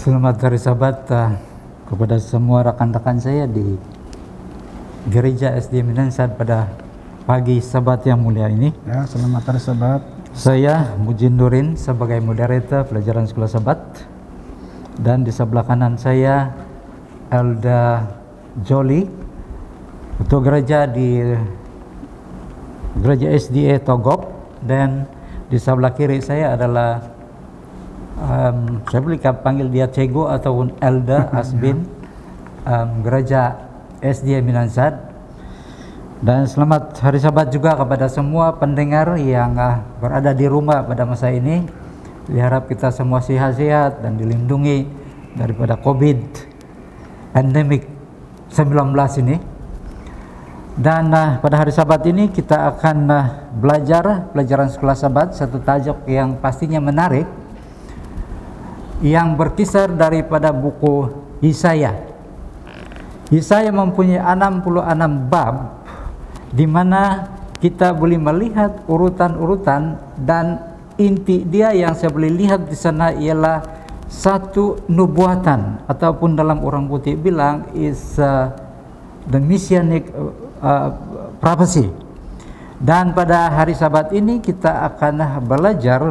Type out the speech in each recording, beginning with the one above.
Selamat hari Sabat kepada semua rekan-rekan saya di Gereja SD Minansad pada pagi Sabat yang mulia ini. Ya, selamat hari Sabat. Saya Mujin Nurin sebagai moderator pelajaran sekolah Sabat, dan di sebelah kanan saya Elda Joli, ketua gereja di Gereja SDA Togop, dan di sebelah kiri saya adalah saya boleh panggil dia Cego ataupun Elda Asbin, Gereja SDA Minansad. Dan selamat hari Sabat juga kepada semua pendengar yang berada di rumah pada masa ini. Diharap kita semua sehat-sehat dan dilindungi daripada COVID pandemic 19 ini. Dan pada hari Sabat ini kita akan belajar pelajaran sekolah Sabat, satu tajuk yang pastinya menarik, yang berkisar daripada buku Yesaya. Yesaya mempunyai 66 bab, di mana kita boleh melihat urutan-urutan, dan inti dia yang saya boleh lihat di sana ialah satu nubuatan, ataupun dalam orang putih bilang is the messianic prophecy. Dan pada hari Sabat ini kita akan belajar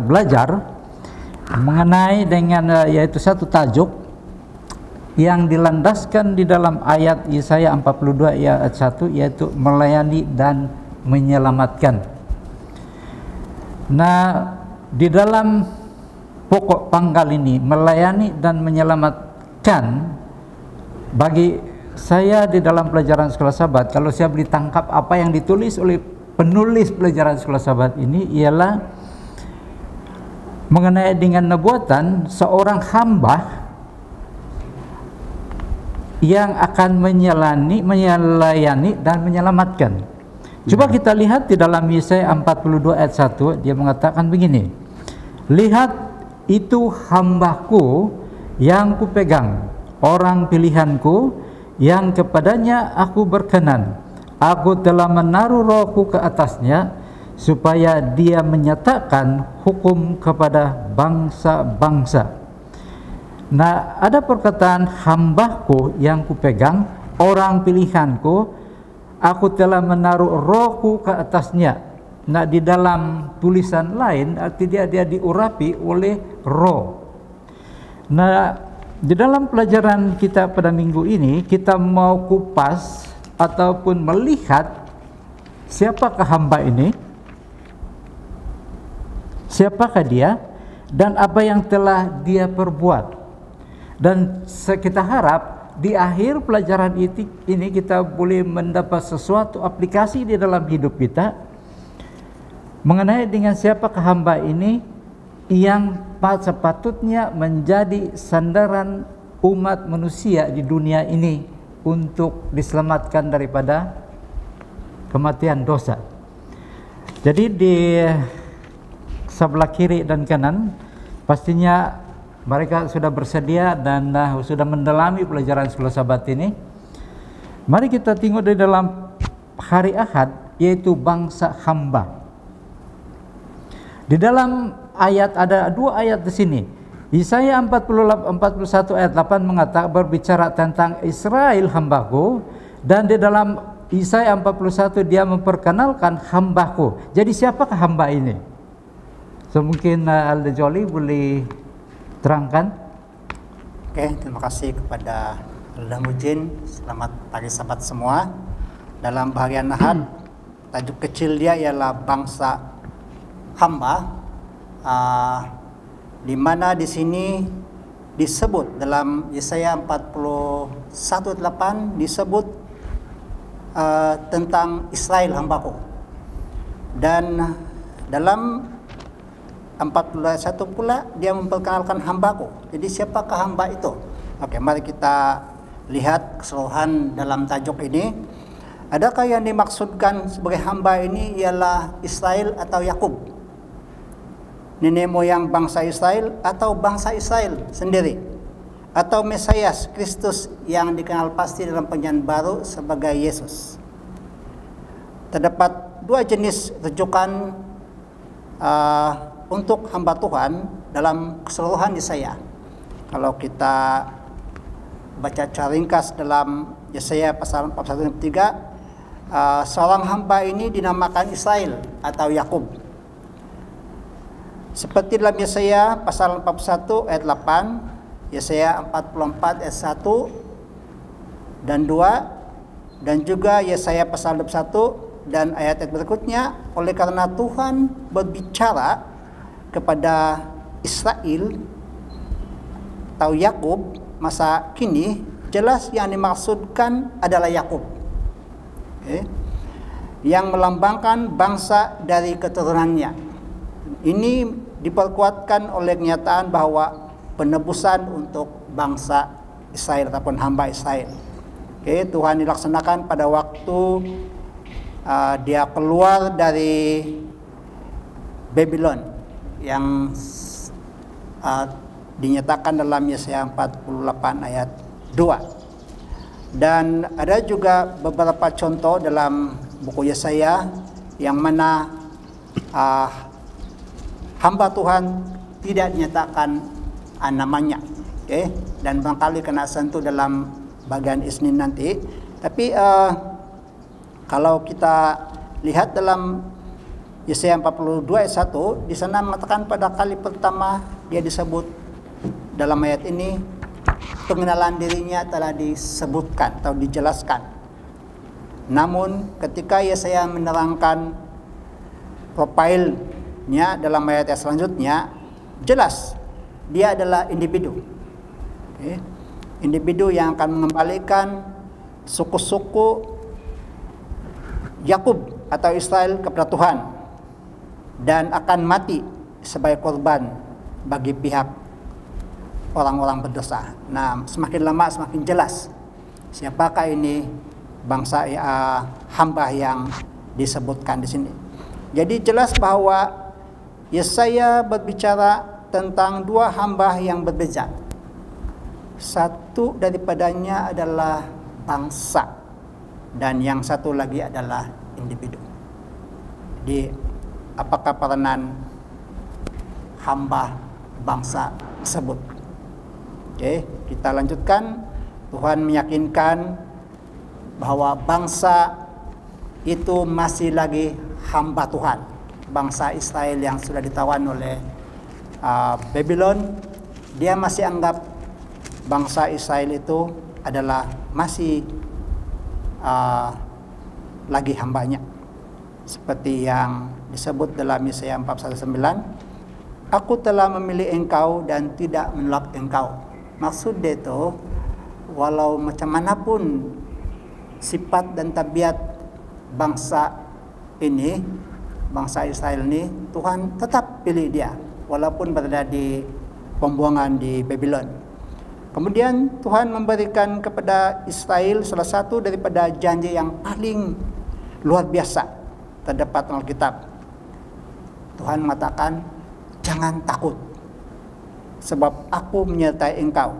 mengenai dengan yaitu satu tajuk yang dilandaskan di dalam ayat Yesaya 42 ayat 1, yaitu melayani dan menyelamatkan. Nah, di dalam pokok pangkal ini, melayani dan menyelamatkan, bagi saya di dalam pelajaran sekolah Sabat, kalau saya boleh tangkap apa yang ditulis oleh penulis pelajaran sekolah Sabat ini, ialah mengenai dengan nubuatan seorang hamba yang akan melayani dan menyelamatkan. Coba kita lihat di dalam Yesaya 42 ayat 1, dia mengatakan begini: lihat, itu hambaku yang kupegang, orang pilihanku yang kepadanya aku berkenan. Aku telah menaruh rohku ke atasnya, supaya dia menyatakan hukum kepada bangsa-bangsa. Nah, ada perkataan hambaku yang kupegang, orang pilihanku, aku telah menaruh rohku ke atasnya. Nah, di dalam tulisan lain artinya dia diurapi oleh roh. Nah, di dalam pelajaran kita pada minggu ini, kita mau kupas ataupun melihat siapakah hamba ini, siapakah dia, dan apa yang telah dia perbuat. Dan kita harap di akhir pelajaran ini kita boleh mendapat sesuatu aplikasi di dalam hidup kita mengenai dengan siapakah hamba ini yang sepatutnya menjadi sandaran umat manusia di dunia ini untuk diselamatkan daripada kematian dosa. Jadi di sebelah kiri dan kanan pastinya mereka sudah bersedia dan sudah mendalami pelajaran sekolah Sabat ini. Mari kita tengok di dalam hari Ahad, yaitu bangsa hamba. Di dalam ayat ada dua ayat di sini. Yesaya 41 ayat 8 mengatakan, berbicara tentang Israel hambaku, dan di dalam Yesaya 41 dia memperkenalkan hambaku. Jadi siapakah hamba ini? So mungkin Alda Joli boleh terangkan. Oke, terima kasih kepada Alda Mujin. Selamat pagi Sabat semua. Dalam bahagian Ahad, tajuk kecil dia ialah bangsa hamba, di mana di sini disebut dalam Yesaya 41:8 disebut tentang Israel hambaku, dan dalam 41 pula dia memperkenalkan hambaku. Jadi siapakah hamba itu? Oke, mari kita lihat keseluruhan dalam tajuk ini. Adakah yang dimaksudkan sebagai hamba ini ialah Israel atau Yakub, nenek moyang bangsa Israel, atau bangsa Israel sendiri, atau Mesias Kristus yang dikenal pasti dalam Perjanjian Baru sebagai Yesus? Terdapat dua jenis rujukan untuk hamba Tuhan dalam keseluruhan Yesaya. Kalau kita baca secara ringkas dalam Yesaya pasal 41 ayat 3, seorang hamba ini dinamakan Israel atau Yakub. Seperti dalam Yesaya pasal 41 ayat 8, Yesaya 44 ayat 1 dan 2, dan juga Yesaya pasal 21 dan ayat-ayat berikutnya. Oleh karena Tuhan berbicara kepada Israel atau Yakub masa kini, jelas yang dimaksudkan adalah Yakub, yang melambangkan bangsa dari keturunannya. Ini diperkuatkan oleh kenyataan bahwa penebusan untuk bangsa Israel ataupun hamba Israel. Tuhan dilaksanakan pada waktu dia keluar dari Babylon yang dinyatakan dalam Yesaya 48 ayat 2. Dan ada juga beberapa contoh dalam buku Yesaya yang mana hamba Tuhan tidak dinyatakan namanya, dan barangkali kena sentuh dalam bagian Isnin nanti. Tapi kalau kita lihat dalam Yesaya 42 ayat 1, di sana mengatakan pada kali pertama dia disebut dalam ayat ini, pengenalan dirinya telah disebutkan atau dijelaskan. Namun ketika Yesaya menerangkan profilnya dalam ayat yang selanjutnya, jelas dia adalah individu. Individu yang akan mengembalikan suku-suku Yakub atau Israel kepada Tuhan dan akan mati sebagai korban bagi pihak orang-orang berdosa. Nah, semakin lama semakin jelas siapakah ini bangsa hamba yang disebutkan di sini. Jadi jelas bahwa Yesaya berbicara tentang dua hamba yang berbeda. Satu daripadanya adalah bangsa dan yang satu lagi adalah individu. Jadi apakah peranan hamba bangsa tersebut? Kita lanjutkan. Tuhan meyakinkan bahwa bangsa itu masih lagi hamba Tuhan. Bangsa Israel yang sudah ditawan oleh Babylon, dia masih anggap bangsa Israel itu adalah masih lagi hambanya. Seperti yang disebut dalam Yesaya 41:9, aku telah memilih engkau dan tidak menolak engkau. Maksud dia itu, walau macam manapun sifat dan tabiat bangsa ini, bangsa Israel ini, Tuhan tetap pilih dia walaupun berada di pembuangan di Babylon. Kemudian Tuhan memberikan kepada Israel salah satu daripada janji yang paling luar biasa terdapat dalam Alkitab. Tuhan mengatakan, jangan takut, sebab aku menyertai engkau.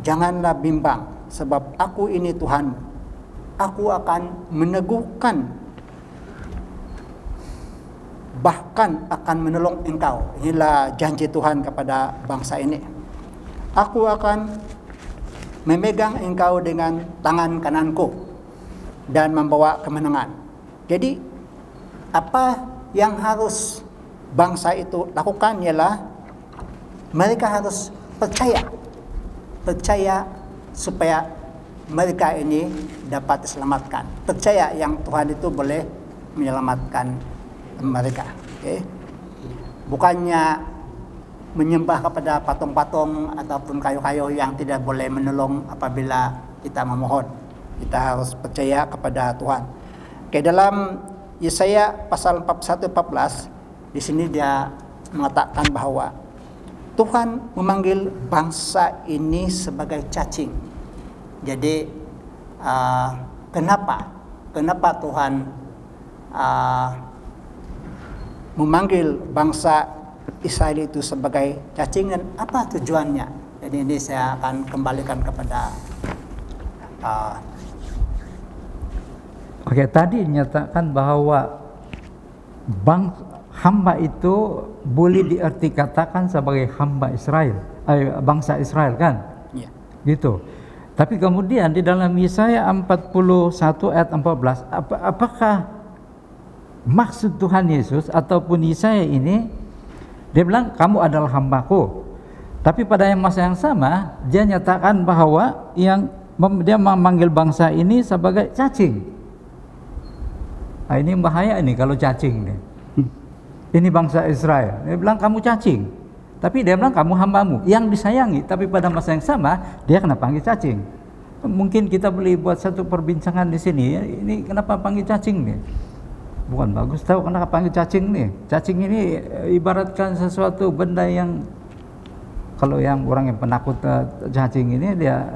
Janganlah bimbang, sebab aku ini Tuhanmu. Aku akan meneguhkan, bahkan akan menolong engkau. Inilah janji Tuhan kepada bangsa ini. Aku akan memegang engkau dengan tangan kananku dan membawa kemenangan. Jadi apa yang harus bangsa itu lakukan ialah mereka harus percaya supaya mereka ini dapat diselamatkan. Percaya yang Tuhan itu boleh menyelamatkan mereka. Bukannya menyembah kepada patung-patung ataupun kayu-kayu yang tidak boleh menolong apabila kita memohon. Kita harus percaya kepada Tuhan. Dalam Yesaya pasal 41-14, di sini dia mengatakan bahwa Tuhan memanggil bangsa ini sebagai cacing. Jadi kenapa Tuhan memanggil bangsa Israel itu sebagai cacing dan apa tujuannya? Jadi ini saya akan kembalikan kepada tadi dinyatakan bahwa hamba itu boleh diarti katakan sebagai hamba Israel bangsa Israel kan? Ya. Gitu. Tapi kemudian di dalam Yesaya 41 ayat 14, apakah maksud Tuhan Yesus ataupun Yesaya ini, dia bilang kamu adalah hambaku. Tapi pada masa yang sama dia nyatakan bahwa dia memanggil bangsa ini sebagai cacing. Nah, ini bahaya ini kalau cacing nih. Ini bangsa Israel. Dia bilang kamu cacing. Tapi dia bilang kamu hambamu yang disayangi. Tapi pada masa yang sama dia kena panggil cacing. Mungkin kita boleh buat satu perbincangan di sini. Ini kenapa panggil cacing nih? Bukan bagus tahu kenapa panggil cacing nih. Cacing ini ibaratkan sesuatu benda yang, kalau yang orang yang penakut cacing ini dia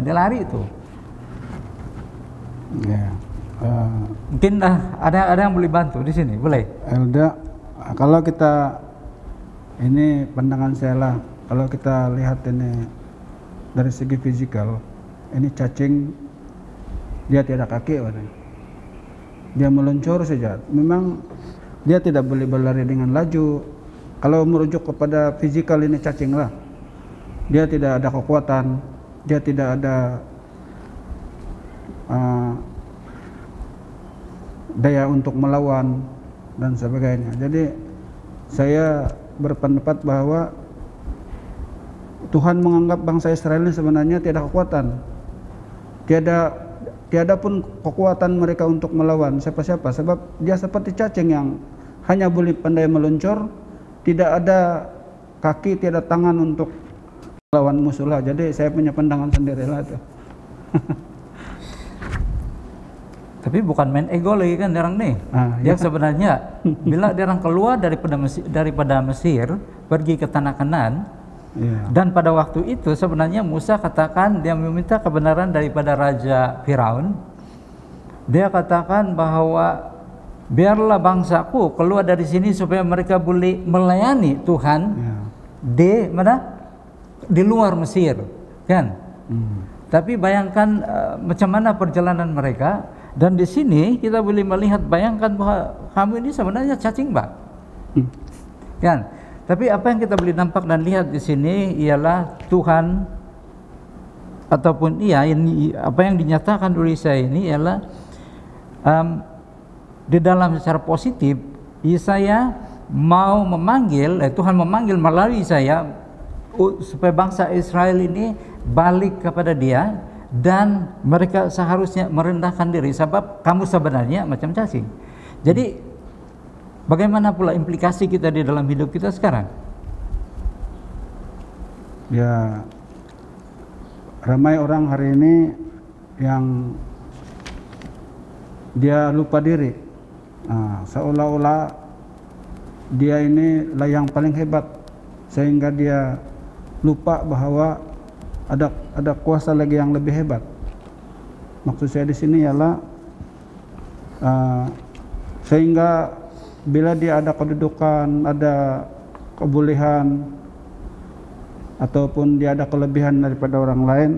lari itu. Ya. Mungkin ada yang boleh bantu di sini, boleh? Elda, kalau kita, ini pandangan saya lah, kalau kita lihat ini dari segi fisikal, ini cacing dia tidak kaki, dia meluncur saja. Memang dia tidak boleh berlari dengan laju. Kalau merujuk kepada fisikal ini cacing lah, dia tidak ada kekuatan, dia tidak ada daya untuk melawan dan sebagainya. Jadi saya berpendapat bahwa Tuhan menganggap bangsa Israel ini sebenarnya tidak kekuatan. Tiada pun kekuatan mereka untuk melawan siapa-siapa, sebab dia seperti cacing yang hanya boleh pandai meluncur, tidak ada kaki, tidak ada tangan untuk melawan musuh lah. Jadi saya punya pandangan sendirilah itu. Tapi bukan main ego lagi kan orang nih. Yang sebenarnya bila orang keluar daripada Mesir pergi ke tanah Kanaan, dan pada waktu itu sebenarnya Musa katakan dia meminta kebenaran daripada Raja Firaun. Dia katakan bahwa biarlah bangsaku keluar dari sini supaya mereka boleh melayani Tuhan di luar Mesir, kan? Tapi bayangkan macam mana perjalanan mereka. Dan di sini kita boleh melihat, bayangkan bahwa kamu ini sebenarnya cacing, Pak. Kan? Tapi apa yang kita boleh nampak dan lihat di sini ialah Tuhan ataupun ini apa yang dinyatakan oleh saya ini ialah di dalam secara positif Yesaya mau memanggil, Tuhan memanggil melalui saya supaya bangsa Israel ini balik kepada Dia. Dan mereka seharusnya merendahkan diri, sebab kamu sebenarnya macam cacing. Jadi bagaimana pula implikasi kita di dalam hidup kita sekarang? Ya, ramai orang hari ini yang dia lupa diri, seolah-olah dia ini lah yang paling hebat, sehingga dia lupa bahwa ada kuasa lagi yang lebih hebat. Maksud saya di sini ialah sehingga bila dia ada kedudukan, ada kebolehan, ataupun dia ada kelebihan daripada orang lain,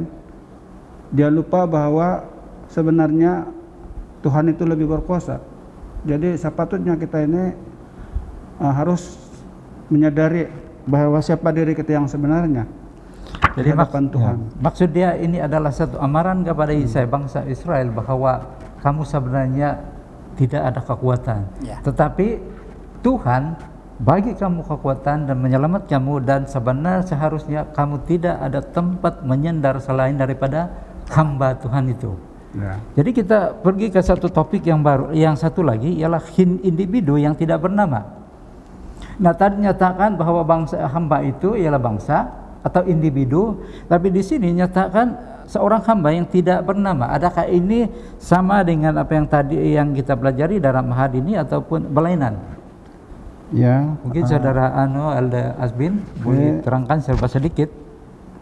dia lupa bahwa sebenarnya Tuhan itu lebih berkuasa. Jadi sepatutnya kita ini harus menyadari bahwa siapa diri kita yang sebenarnya. Jadi maksud dia ini adalah satu amaran kepada bangsa Israel bahwa kamu sebenarnya tidak ada kekuatan, tetapi Tuhan bagi kamu kekuatan dan menyelamatkan kamu, dan sebenarnya seharusnya kamu tidak ada tempat menyandar selain daripada hamba Tuhan itu. Jadi kita pergi ke satu topik yang baru, yang satu lagi ialah individu yang tidak bernama. Nah, tadi nyatakan bahwa bangsa hamba itu ialah bangsa atau individu, tapi di sini nyatakan seorang hamba yang tidak bernama. Adakah ini sama dengan apa yang tadi yang kita pelajari dalam Ahad ini ataupun berlainan? Ya, mungkin saudara Elda Asbin boleh terangkan serba sedikit.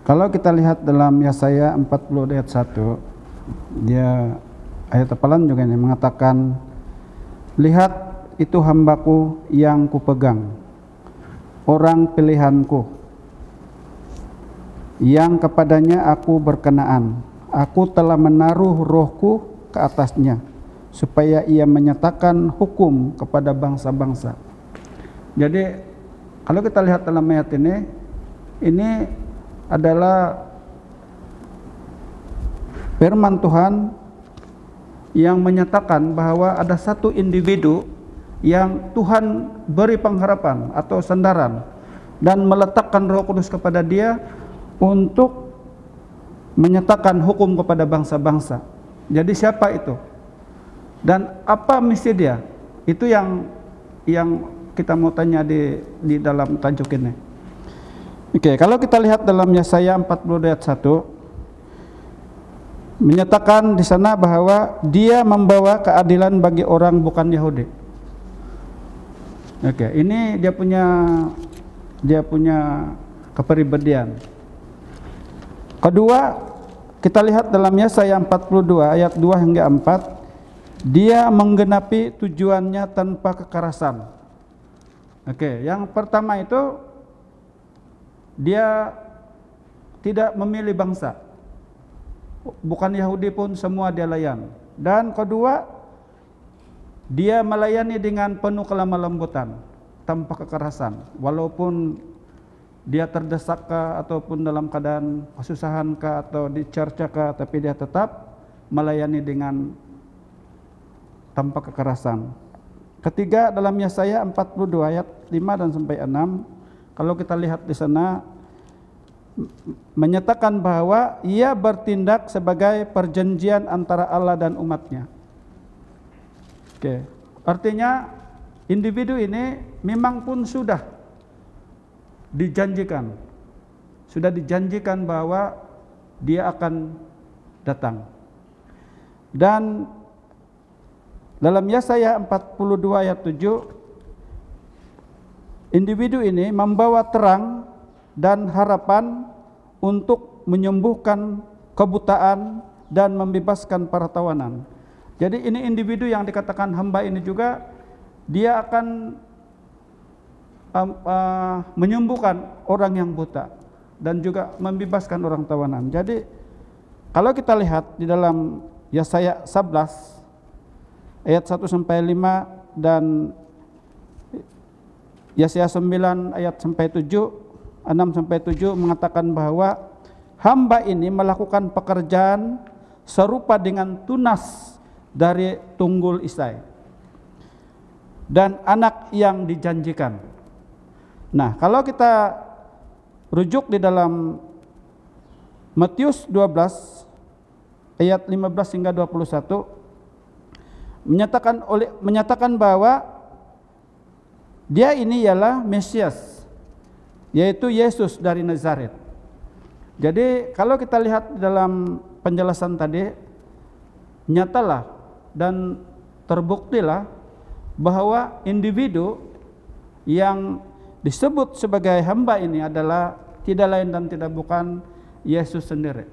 Kalau kita lihat dalam Yesaya 40 ayat 1, dia ayat tepalan juga ini mengatakan, lihat itu hambaku yang kupegang, orang pilihanku, yang kepadanya aku berkenaan. Aku telah menaruh rohku ke atasnya, supaya ia menyatakan hukum kepada bangsa-bangsa. Jadi kalau kita lihat dalam ayat ini ini adalah firman Tuhan yang menyatakan bahwa ada satu individu yang Tuhan beri pengharapan atau sandaran dan meletakkan Roh Kudus kepada dia untuk menyatakan hukum kepada bangsa-bangsa. Jadi siapa itu? Dan apa misi dia? Itu yang kita mau tanya di dalam tajuk ini. Oke, kalau kita lihat dalam Yesaya 40 ayat 1 menyatakan di sana bahwa dia membawa keadilan bagi orang bukan Yahudi. Oke, ini dia punya kepribadian. Kedua, kita lihat dalam Yesaya 42 ayat 2 hingga 4, dia menggenapi tujuannya tanpa kekerasan. Oke, yang pertama itu dia tidak memilih bangsa. Bukan Yahudi pun semua dia layan. Dan kedua, dia melayani dengan penuh kelemah lembutan tanpa kekerasan. Walaupun dia terdesak ataupun dalam keadaan kesusahan atau dicerca tapi dia tetap melayani dengan tanpa kekerasan. Ketiga, dalam Yesaya 42 ayat 5 dan sampai 6, kalau kita lihat di sana menyatakan bahwa ia bertindak sebagai perjanjian antara Allah dan umatnya. Oke, artinya individu ini memang pun sudah dijanjikan bahwa dia akan datang. Dan dalam Yesaya 42 ayat 7, individu ini membawa terang dan harapan untuk menyembuhkan kebutaan dan membebaskan para tawanan. Jadi ini individu yang dikatakan hamba ini juga dia akan menyembuhkan orang yang buta dan juga membebaskan orang tawanan. Jadi kalau kita lihat di dalam Yesaya 11 ayat 1 sampai 5 dan Yesaya 9 ayat sampai 7, 6 sampai 7 mengatakan bahwa hamba ini melakukan pekerjaan serupa dengan tunas dari tunggul Isai dan anak yang dijanjikan. Nah, kalau kita rujuk di dalam Matius 12 ayat 15 hingga 21 menyatakan bahwa dia ini ialah Mesias, yaitu Yesus dari Nazaret. Jadi kalau kita lihat dalam penjelasan tadi, nyatalah dan terbuktilah bahwa individu yang disebut sebagai hamba ini adalah tidak lain dan tidak bukan Yesus sendiri.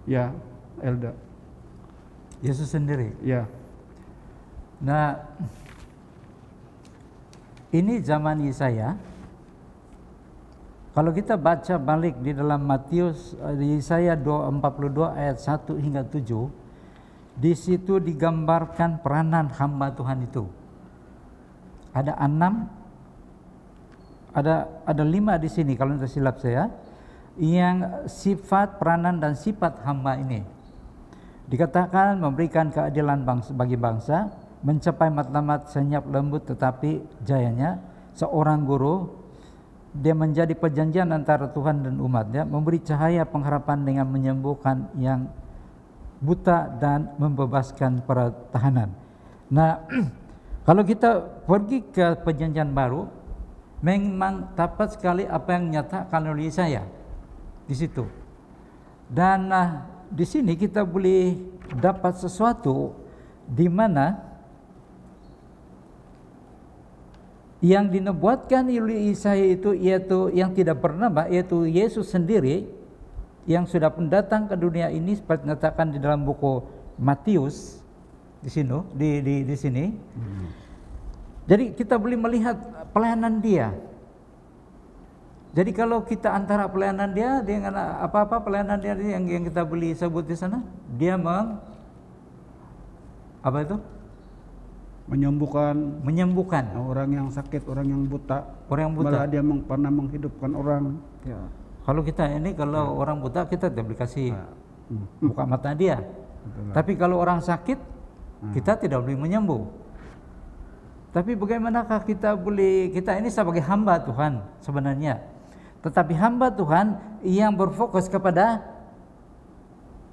Ya, Elda. Yesus sendiri. Ya. Nah, ini zaman Yesaya. Kalau kita baca balik di dalam Matius, di Yesaya 42 ayat 1 hingga 7, di situ digambarkan peranan hamba Tuhan itu. Ada 5 di sini kalau tidak silap saya, yang sifat peranan dan sifat hamba ini. Dikatakan memberikan keadilan bagi bangsa, mencapai matlamat senyap lembut tetapi jayanya, seorang guru. Dia menjadi perjanjian antara Tuhan dan umatnya, memberi cahaya pengharapan dengan menyembuhkan yang buta dan membebaskan para tahanan. Nah, kalau kita pergi ke perjanjian baru, memang dapat sekali apa yang nyatakan oleh Yesaya di situ. Dan di sini kita boleh dapat sesuatu di mana yang dinubuatkan oleh Yesaya itu yaitu yang tidak bernama, yaitu Yesus sendiri yang sudah pun datang ke dunia ini seperti dinyatakan di dalam buku Matius di sini. Jadi kita boleh melihat pelayanan dia. Jadi kalau kita antara pelayanan dia dengan apa pelayanan dia yang kita boleh sebut di sana, dia menyembuhkan orang yang sakit, orang yang buta. Malah Malah dia pernah menghidupkan orang. ya. Kalau kita ini kalau orang buta kita tidak boleh kasih buka mata dia. Betul. Tapi kalau orang sakit kita tidak boleh menyembuh. Tapi bagaimanakah kita ini sebagai hamba Tuhan sebenarnya. Tetapi hamba Tuhan yang berfokus kepada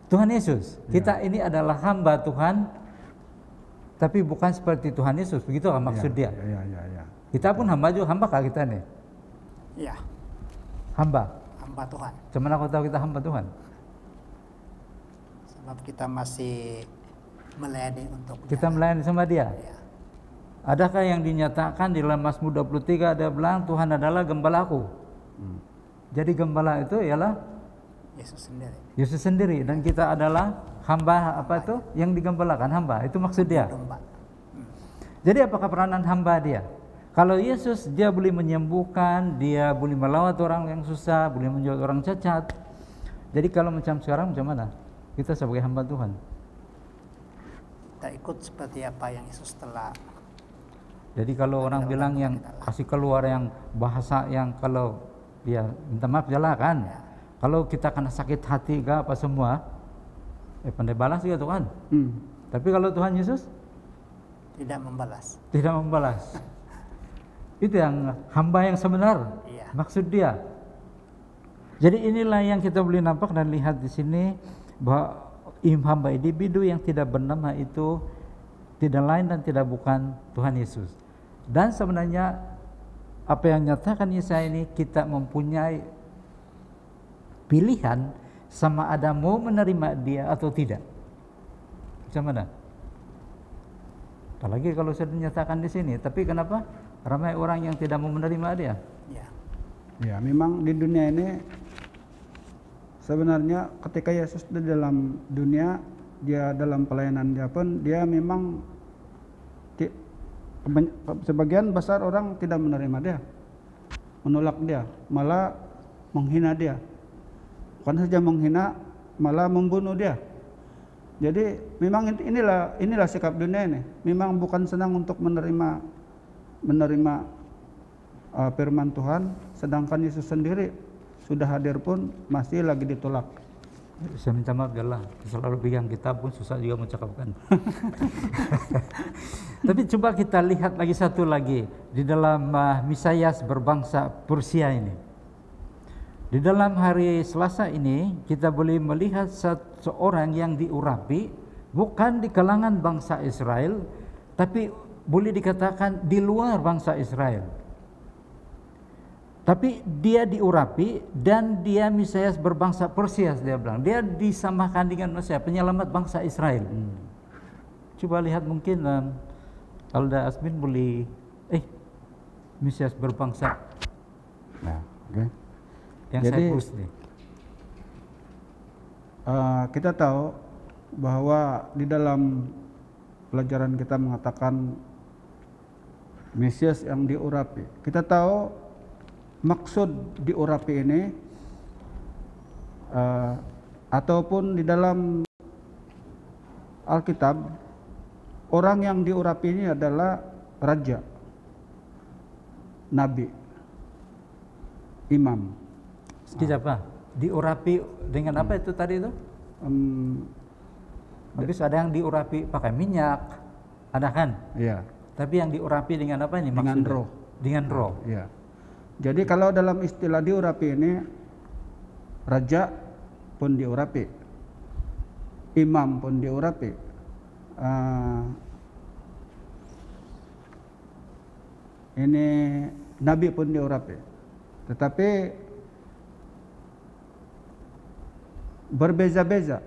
Tuhan Yesus. Kita ini adalah hamba Tuhan, tapi bukan seperti Tuhan Yesus. Begitu kan maksud dia? Ya. Kita pun hamba juga, hamba kah kita nih? Iya, Hamba. hamba Tuhan. Cuman aku tahu kita hamba Tuhan. Sebab kita masih melayani untuk Kita melayani sama dia. Ya. Adakah yang dinyatakan di dalam Mazmur 23 ada bilang Tuhan adalah gembalaku. Jadi gembala itu ialah Yesus sendiri dan kita adalah hamba apa itu yang digembalakan, hamba. Itu maksud dia. Jadi apakah peranan hamba dia? Kalau Yesus dia boleh menyembuhkan, dia boleh melawat orang yang susah, boleh menjawab orang cacat. Jadi kalau macam sekarang macam mana? Kita sebagai hamba Tuhan. Kita ikut seperti apa yang Yesus telah. Jadi kalau orang bilang yang kasih keluar yang bahasa yang kalau dia minta maaf jelas kan. Kalau kita kena sakit hati ke apa semua, pandai balas juga Tuhan. Tapi kalau Tuhan Yesus Tidak membalas. tidak membalas. Itu yang hamba yang sebenar. Iya. Maksud dia. Jadi inilah yang kita boleh nampak dan lihat di sini bahwa hamba individu yang tidak bernama itu tidak lain dan tidak bukan Tuhan Yesus. Dan sebenarnya apa yang nyatakan Yesaya ini kita mempunyai pilihan sama ada mau menerima dia atau tidak. Macam mana? Apalagi kalau sudah dinyatakan di sini, tapi kenapa ramai orang yang tidak mau menerima dia? Ya. Ya, memang di dunia ini sebenarnya ketika Yesus di dalam dunia, dia dalam pelayanan dia pun dia memang sebagian besar orang tidak menerima dia, menolak dia, malah menghina dia. Bukan saja menghina, malah membunuh dia. Jadi memang inilah sikap dunia ini. Memang bukan senang untuk menerima firman Tuhan, sedangkan Yesus sendiri sudah hadir pun masih lagi ditolak. Saya minta maaf lah, selalu pegang kitab pun susah juga mengucapkan. Tapi coba kita lihat lagi satu lagi di dalam Misayas berbangsa Persia ini. Di dalam hari Selasa ini kita boleh melihat seorang yang diurapi bukan di kalangan bangsa Israel, tapi boleh dikatakan di luar bangsa Israel. Tapi dia diurapi dan dia Misayas berbangsa Persia, dia bilang. Dia disamakan dengan Mesias, penyelamat bangsa Israel. Coba lihat mungkin Alda Asmin boleh Mesias berbangsa. Nah, oke. Yang jadi, saya tulis nih. Kita tahu bahwa di dalam pelajaran kita mengatakan Mesias yang diurapi. Kita tahu maksud diurapi ini ataupun di dalam Alkitab orang yang diurapi ini adalah raja, nabi, imam. Sedikit apa? Diurapi dengan apa itu tadi itu? Habis ada yang diurapi pakai minyak, ada kan? Iya. Tapi yang diurapi dengan apa ini Dengan maksudnya? roh. Dengan roh. Iya. Jadi kalau dalam istilah diurapi ini, raja pun diurapi, imam pun diurapi, ini nabi pun diurapi. Tetapi berbeza-beza.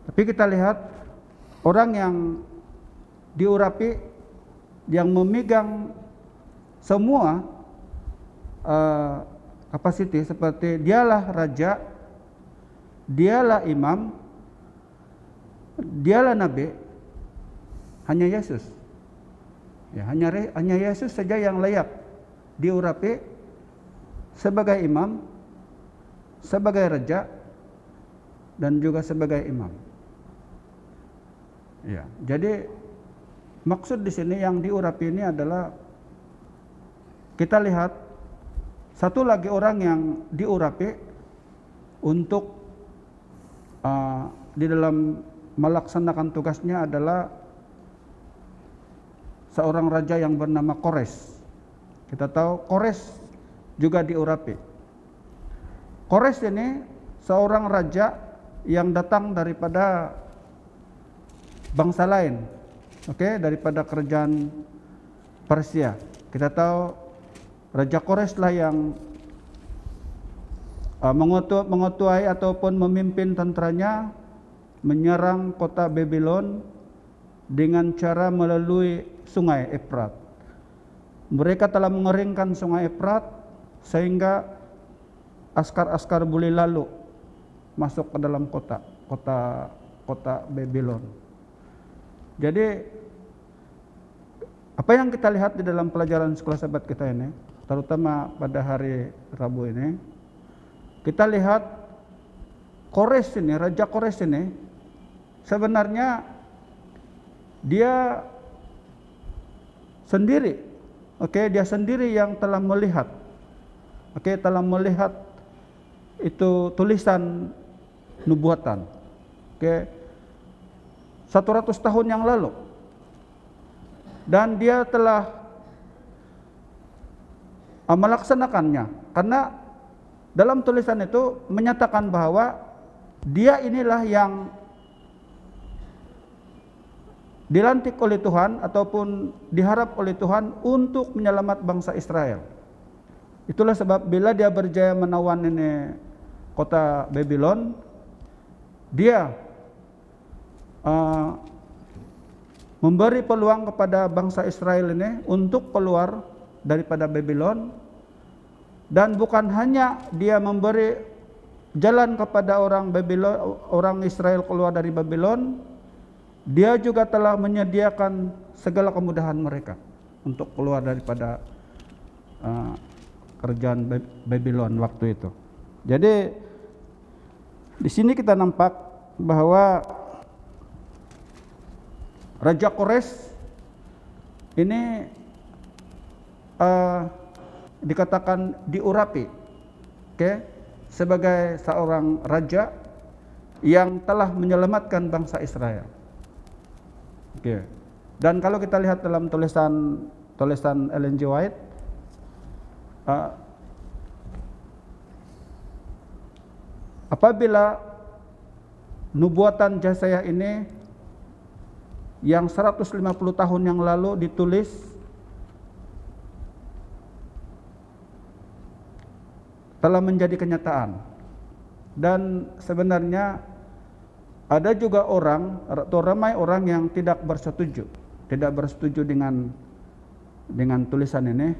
Tapi kita lihat orang yang diurapi, yang memegang semua kapasiti seperti dialah raja, dialah imam, dialah nabi, hanya Yesus. Ya, hanya Yesus saja yang layak diurapi sebagai imam, sebagai raja, dan juga sebagai imam. Ya, jadi maksud di sini yang diurapi ini adalah kita lihat satu lagi orang yang diurapi untuk di dalam melaksanakan tugasnya adalah seorang raja yang bernama Kores. Kita tahu Kores juga diurapi. Kores ini seorang raja yang datang daripada bangsa lain, daripada kerajaan Persia. Kita tahu Raja Kores lah yang menguasai ataupun memimpin tentaranya menyerang kota Babylon dengan cara melalui sungai Efrat. Mereka telah mengeringkan sungai Efrat sehingga askar-askar boleh lalu masuk ke dalam kota Babylon. Jadi apa yang kita lihat di dalam pelajaran sekolah sahabat kita ini, terutama pada hari Rabu ini, kita lihat Kores ini, Raja Kores ini sebenarnya dia sendiri, dia sendiri yang telah melihat, itu tulisan nubuatan, 100 tahun yang lalu, dan dia telah melaksanakannya, karena dalam tulisan itu menyatakan bahwa dia inilah yang dilantik oleh Tuhan ataupun diharap oleh Tuhan untuk menyelamat bangsa Israel. Itulah sebab bila dia berjaya menawan ini kota Babylon, dia memberi peluang kepada bangsa Israel ini untuk keluar daripada Babylon. Dan bukan hanya dia memberi jalan kepada orang Israel keluar dari Babylon, dia juga telah menyediakan segala kemudahan mereka untuk keluar daripada kerajaan Babylon waktu itu. Jadi di sini kita nampak bahwa Raja Kores ini dikatakan diurapi, sebagai seorang raja yang telah menyelamatkan bangsa Israel. Dan kalau kita lihat dalam tulisan Ellen G. White, apabila nubuatan Yesaya ini yang 150 tahun yang lalu ditulis telah menjadi kenyataan, dan sebenarnya ada juga ramai orang yang tidak bersetuju dengan tulisan ini,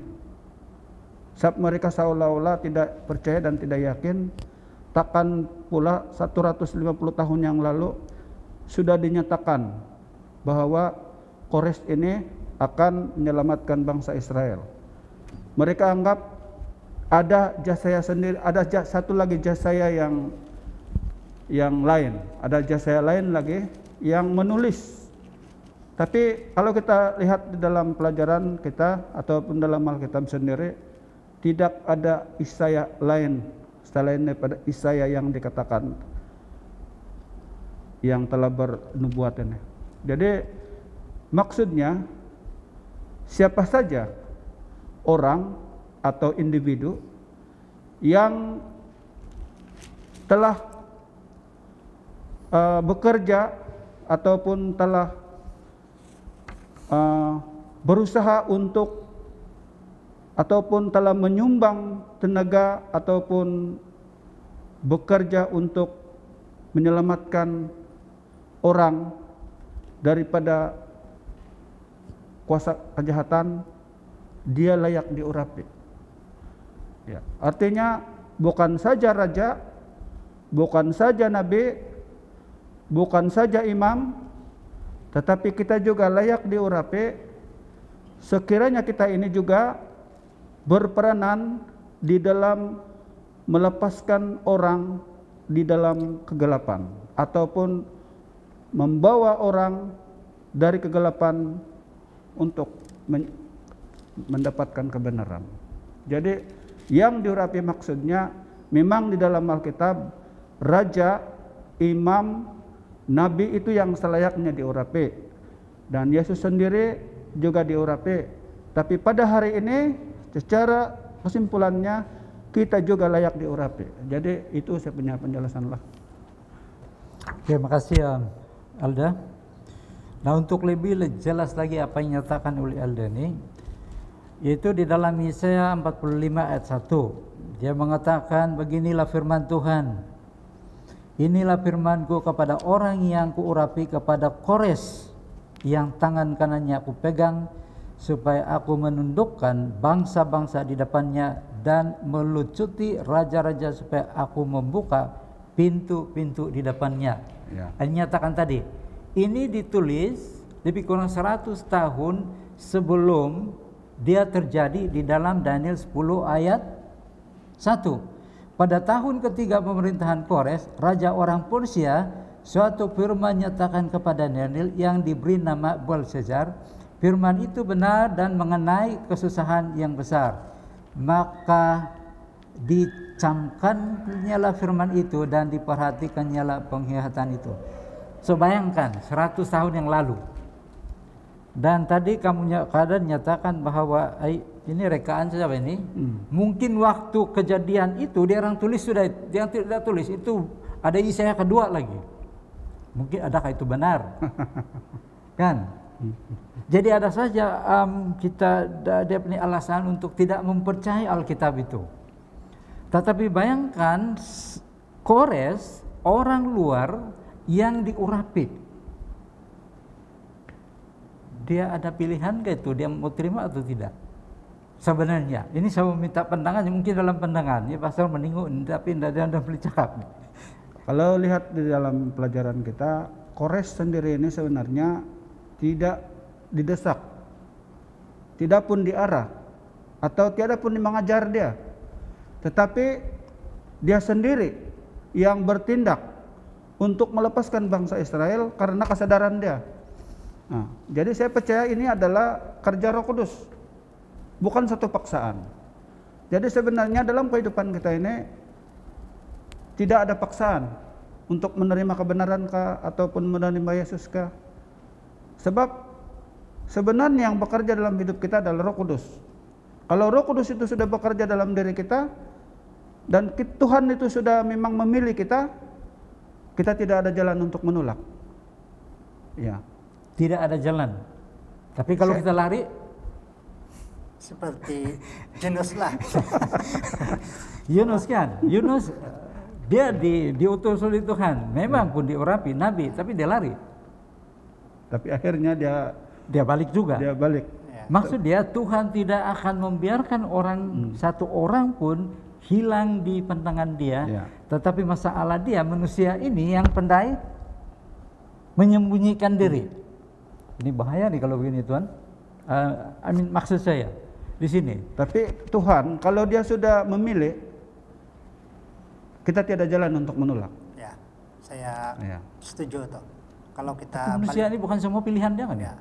sebab mereka seolah-olah tidak percaya dan tidak yakin, takkan pula 150 tahun yang lalu sudah dinyatakan bahwa Kores ini akan menyelamatkan bangsa Israel. Mereka anggap ada Yesaya sendiri, ada satu lagi Yesaya yang lain, ada Yesaya lain lagi yang menulis. Tapi kalau kita lihat di dalam pelajaran kita ataupun dalam Alkitab sendiri, tidak ada Yesaya lain selain daripada Yesaya yang dikatakan yang telah bernubuat ini. Jadi maksudnya siapa saja orang atau individu yang telah bekerja ataupun telah berusaha untuk ataupun telah menyumbang tenaga ataupun bekerja untuk menyelamatkan orang daripada kuasa kejahatan, dia layak diurapi. Artinya bukan saja raja, bukan saja nabi, bukan saja imam, tetapi kita juga layak diurapi sekiranya kita ini juga berperanan di dalam melepaskan orang di dalam kegelapan ataupun membawa orang dari kegelapan untuk mendapatkan kebenaran. Jadi yang diurapi maksudnya memang di dalam Alkitab raja, imam, nabi itu yang selayaknya diurapi, dan Yesus sendiri juga diurapi. Tapi pada hari ini secara kesimpulannya kita juga layak diurapi. Jadi itu saya punya penjelasan lah. Terima kasih Alda. Nah, untuk lebih jelas lagi apa yang dinyatakan oleh Alda ini, yaitu di dalam Yesaya 45 ayat 1. Dia mengatakan, beginilah firman Tuhan. Inilah firman-Ku kepada orang yang kuurapi, kepada Kores yang tangan kanannya aku pegang, supaya aku menundukkan bangsa-bangsa di depannya dan melucuti raja-raja, supaya aku membuka pintu-pintu di depannya. Ya. Nyatakan tadi, ini ditulis lebih kurang 100 tahun sebelum dia terjadi di dalam Daniel 10 ayat 1. Pada tahun ketiga pemerintahan Kores, raja orang Persia, suatu firman nyatakan kepada Daniel yang diberi nama Belshazzar. Firman itu benar dan mengenai kesusahan yang besar. Maka dicamkannya lah firman itu dan diperhatikannya lah penglihatan itu. So bayangkan 100 tahun yang lalu. Dan tadi kamu nyatakan bahwa ini rekaan siapa ini? Mungkin waktu kejadian itu dia orang tulis sudah, dia tidak tulis itu ada Yesaya kedua lagi. Mungkin adakah itu benar? Kan? Jadi ada saja dia punya alasan untuk tidak mempercayai Alkitab itu. Tetapi bayangkan Kores, orang luar yang diurapi. Dia ada pilihan ke itu, dia mau terima atau tidak? Sebenarnya, ini saya meminta pandangan, mungkin dalam pandangan, ya pastor meninggu, tapi tidak ada beli cakap. Kalau lihat di dalam pelajaran kita, Kores sendiri ini sebenarnya tidak didesak, tidak pun diarah, atau tiada pun mengajar dia. Tetapi dia sendiri yang bertindak untuk melepaskan bangsa Israel karena kesadaran dia. Nah, jadi saya percaya ini adalah kerja Roh Kudus, bukan satu paksaan. Jadi sebenarnya dalam kehidupan kita ini tidak ada paksaan untuk menerima kebenaran kah ataupun menerima Yesus kah. Sebab sebenarnya yang bekerja dalam hidup kita adalah Roh Kudus. Kalau Roh Kudus itu sudah bekerja dalam diri kita dan Tuhan itu sudah memang memilih kita, kita tidak ada jalan untuk menolak. Ya. Tidak ada jalan. Tapi kalau kita lari seperti Yunus lah. Yunus kan, Yunus dia diutus oleh Tuhan, memang pun diurapi nabi, tapi dia lari. Tapi akhirnya dia balik juga. Dia balik. Maksud dia Tuhan tidak akan membiarkan orang satu orang pun hilang di pandangan dia. Tetapi masalah dia manusia ini yang pandai menyembunyikan diri. Ini bahaya nih kalau begini Tuhan. Maksud saya di sini. Tapi Tuhan kalau dia sudah memilih, kita tiada jalan untuk menolak. Ya, saya setuju tuh. Kalau kita manusia ini bukan semua pilihan dia kan ya.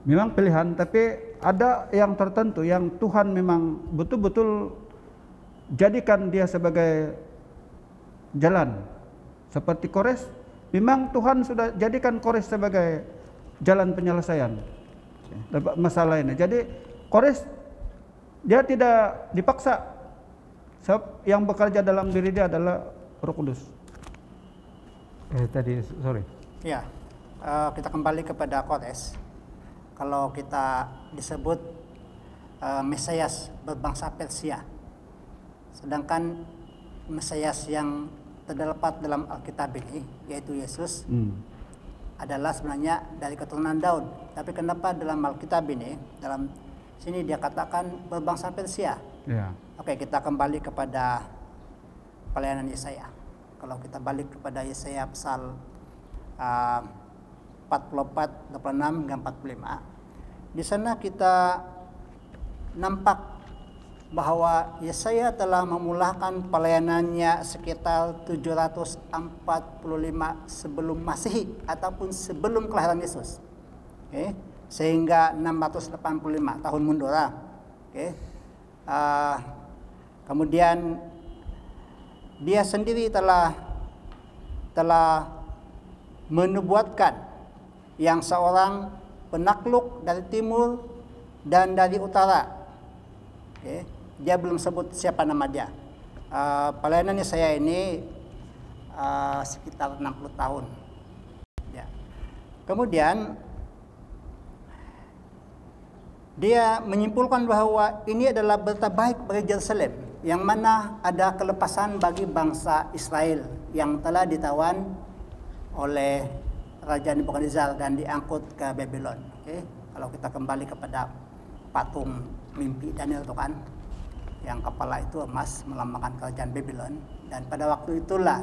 Memang pilihan, tapi ada yang tertentu yang Tuhan memang betul-betul jadikan dia sebagai jalan. Seperti Kores, memang Tuhan sudah jadikan Kores sebagai jalan penyelesaian masalah ini. Jadi Kores dia tidak dipaksa. Sebab yang bekerja dalam diri dia adalah Roh Kudus. Ya, kita kembali kepada Kores. Kalau kita disebut Mesias berbangsa Persia, sedangkan Mesias yang terdapat dalam Alkitab ini, yaitu Yesus, adalah sebenarnya dari keturunan Daud. Tapi kenapa dalam Alkitab ini, dalam sini dia katakan berbangsa Persia? Oke, kita kembali kepada pelayanan Yesaya. Kalau kita balik kepada Yesaya pasal 44, 26 hingga 45. Di sana kita nampak bahwa Yesaya telah memulakan pelayanannya sekitar 745 sebelum Masehi ataupun sebelum kelahiran Yesus. Oke, sehingga 685 tahun mundur. Oke. Kemudian dia sendiri telah menubuatkan yang seorang penakluk dari timur dan dari utara. Oke. Dia belum sebut siapa nama dia. Pelayanannya saya ini sekitar 60 tahun. Ya. Kemudian dia menyimpulkan bahwa ini adalah berita baik bagi Yerusalem, yang mana ada kelepasan bagi bangsa Israel yang telah ditawan oleh Raja Nebukadnezar dan diangkut ke Babylon. Oke. Kalau kita kembali kepada patung mimpi Daniel itu kan, yang kepala itu emas melambangkan kerajaan Babylon, dan pada waktu itulah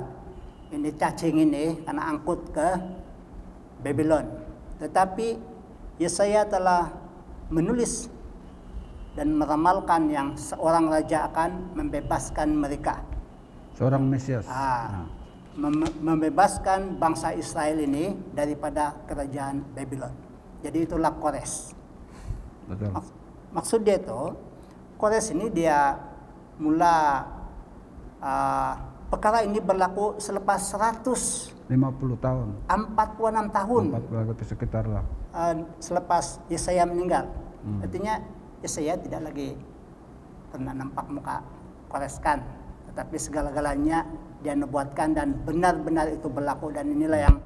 ini cacing ini karena angkut ke Babylon. Tetapi Yesaya telah menulis dan meramalkan yang seorang raja akan membebaskan mereka. Seorang Mesias. Membebaskan bangsa Israel ini daripada kerajaan Babylon. Jadi itulah Kores. Betul. Maksud dia itu, Kores ini dia mula perkara ini berlaku selepas 50 tahun. 46 tahun. 40 sekitar lah. Selepas Yesaya meninggal. Artinya Yesaya tidak lagi pernah nampak muka Kores kan, tetapi segala-galanya dia nubuatkan dan benar-benar itu berlaku, dan inilah yang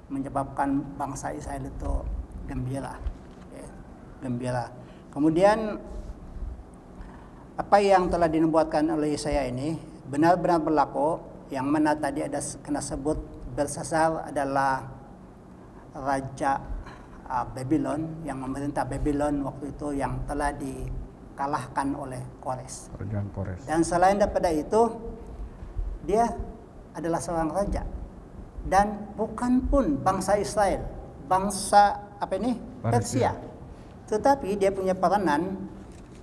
menyebabkan bangsa Israel itu gembira. Gembira. Kemudian apa yang telah dinubuatkan oleh Yesaya ini benar-benar berlaku, yang mana tadi ada kena sebut Belsasar adalah raja Babylon yang memerintah Babylon waktu itu, yang telah dikalahkan oleh Kores. Kerajaan Kores. Dan selain daripada itu, dia adalah seorang raja dan bukan pun bangsa Israel, bangsa apa ini? Persia. Tetapi dia punya peranan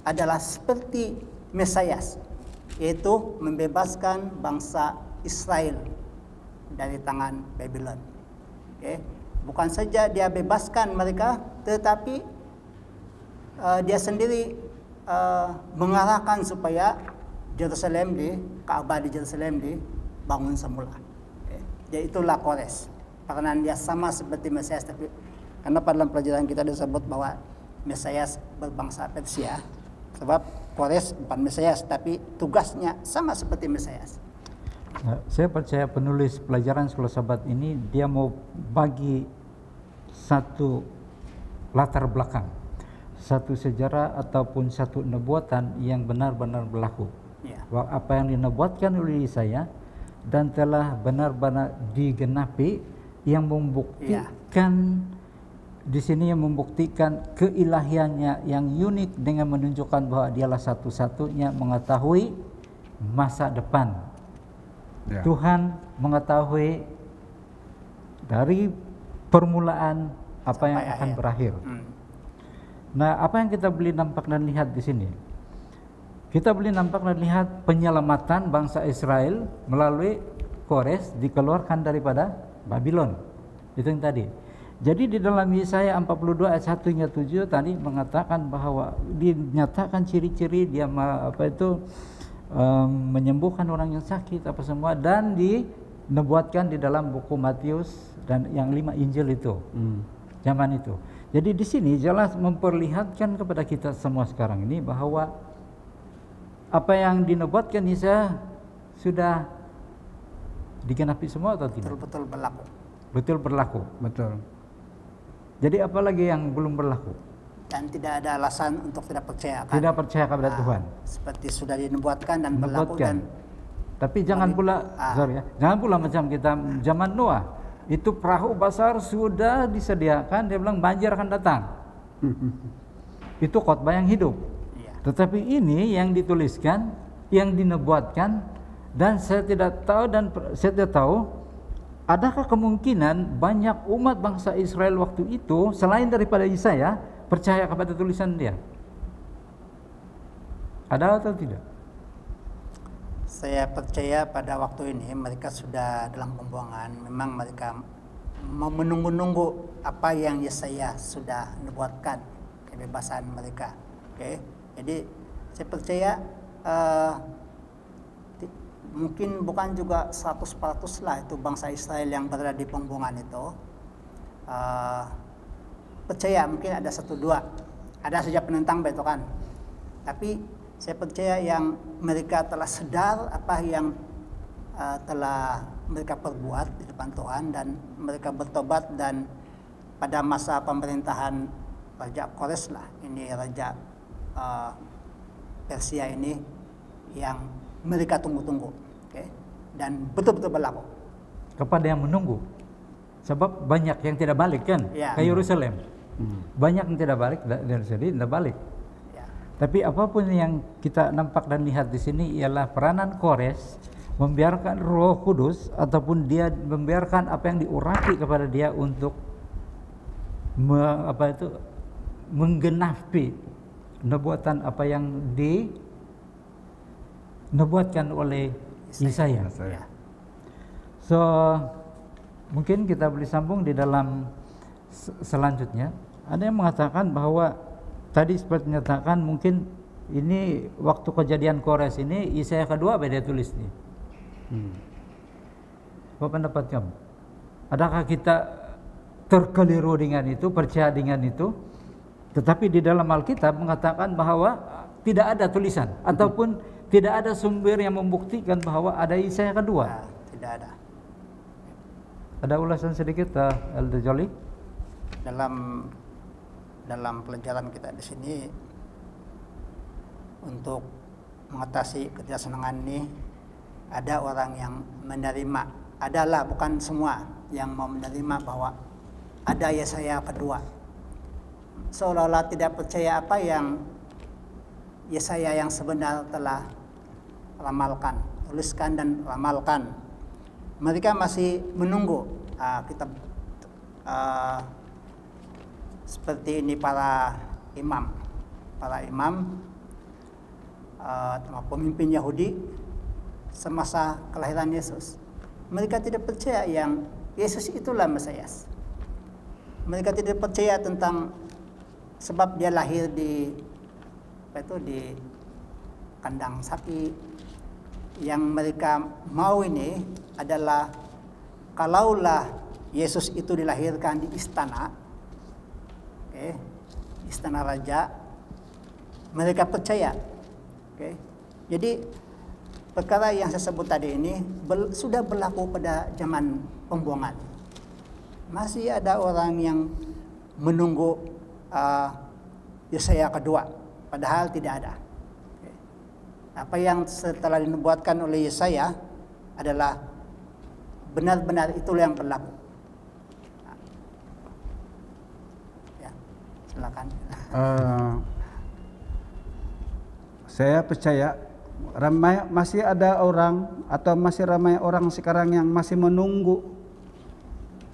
adalah seperti Mesias, yaitu membebaskan bangsa Israel dari tangan Babylon. Oke. Bukan saja dia bebaskan mereka, tetapi dia sendiri mengarahkan supaya Yerusalem Ka'bah di Yerusalem dibangun semula. Jadi itulah Kores. Peranan dia sama seperti Mesias, tapi karena pada dalam pelajaran kita disebut bahwa Mesias berbangsa Persia, sebab Kores bukan Mesias, tapi tugasnya sama seperti Mesias. Nah, saya percaya penulis pelajaran Sekolah Sabat ini dia mau bagi satu latar belakang, satu sejarah ataupun satu nubuatan yang benar-benar berlaku. Apa yang dinubuatkan oleh Yesaya dan telah benar-benar digenapi, yang membuktikan di sini, yang membuktikan keilahiannya yang unik dengan menunjukkan bahwa dialah satu-satunya mengetahui masa depan. Tuhan mengetahui dari permulaan apa yang akan berakhir. Nah, apa yang kita boleh nampak dan lihat di sini? Kita boleh nampak dan lihat penyelamatan bangsa Israel melalui Kores dikeluarkan daripada Babylon. Itu yang tadi. Jadi di dalam Yesaya 42 ayat 1 hingga 7 tadi mengatakan bahwa dinyatakan ciri-ciri dia menyembuhkan orang yang sakit apa semua, dan dinubuatkan di dalam buku Matius dan yang 5 Injil itu. Zaman itu. Jadi di sini jelas memperlihatkan kepada kita semua sekarang ini bahwa apa yang dinubuatkan Yesaya sudah digenapi semua atau tidak? Betul-betul berlaku. Betul berlaku. Betul. Jadi apalagi yang belum berlaku? Dan tidak ada alasan untuk tidak percaya. Tidak percaya kepada Tuhan. Seperti sudah dinubuatkan dan berlaku. Dan tapi jangan pula, jangan pula macam kita zaman Noah. Itu perahu besar sudah disediakan, dia bilang banjir akan datang. Itu khotbah yang hidup. Tetapi ini yang dituliskan, yang dinubuatkan, dan saya tidak tahu adakah kemungkinan banyak umat bangsa Israel waktu itu selain daripada Yesaya percaya kepada tulisan dia? Ada atau tidak? Saya percaya pada waktu ini mereka sudah dalam pembuangan. Memang mereka menunggu-nunggu apa yang Yesaya sudah nubuatkan, kebebasan mereka. Oke. Jadi saya percaya mungkin bukan juga 100% lah itu bangsa Israel yang berada di pembuangan itu. Percaya mungkin ada 1-2, ada saja penentang betul kan. Tapi saya percaya yang mereka telah sadar apa yang telah mereka perbuat di depan Tuhan, dan mereka bertobat, dan pada masa pemerintahan Raja Kores lah, ini Raja Persia ini yang mereka tunggu-tunggu, okay? Dan betul-betul berlaku. Kepada yang menunggu, sebab banyak yang tidak balik kan ke Yerusalem, banyak yang tidak balik dari sini, tidak balik. Tapi apapun yang kita nampak dan lihat di sini ialah peranan Kores membiarkan Roh Kudus, ataupun dia membiarkan apa yang diurapi kepada dia untuk menggenapi nubuatan apa yang dinubuatkan oleh Yesaya. So mungkin kita boleh sambung di dalam selanjutnya. Ada yang mengatakan bahwa tadi seperti menyatakan mungkin ini waktu kejadian Kores ini Yesaya kedua dia tulis nih. Apa pendapat kamu? Adakah kita terkeliru dengan itu, percaya dengan itu? Tetapi di dalam Alkitab mengatakan bahwa tidak ada tulisan ataupun tidak ada sumber yang membuktikan bahwa ada Yesaya kedua. Tidak ada. Ada ulasan sedikit, Elder Jolly? Dalam pelajaran kita di sini, untuk mengatasi ketidaksenangan ini, ada orang yang menerima, adalah bukan semua yang mau menerima bahwa ada Yesaya kedua. Seolah-olah tidak percaya apa yang Yesaya yang sebenar telah ramalkan, tuliskan dan ramalkan. Mereka masih menunggu kitab seperti ini para imam, pemimpin Yahudi semasa kelahiran Yesus. Mereka tidak percaya yang Yesus itulah Mesias. Mereka tidak percaya tentang sebab dia lahir di kandang sapi. Yang mereka mau ini adalah kalaulah Yesus itu dilahirkan di istana, istana raja, mereka percaya. Jadi perkara yang saya sebut tadi ini sudah berlaku pada zaman pembuangan. Masih ada orang yang menunggu Yesaya kedua, padahal tidak ada. Apa yang setelah dinubuatkan oleh Yesaya adalah benar-benar itulah yang berlaku. Ya, silakan. Saya percaya masih ada orang atau masih ramai orang sekarang yang masih menunggu,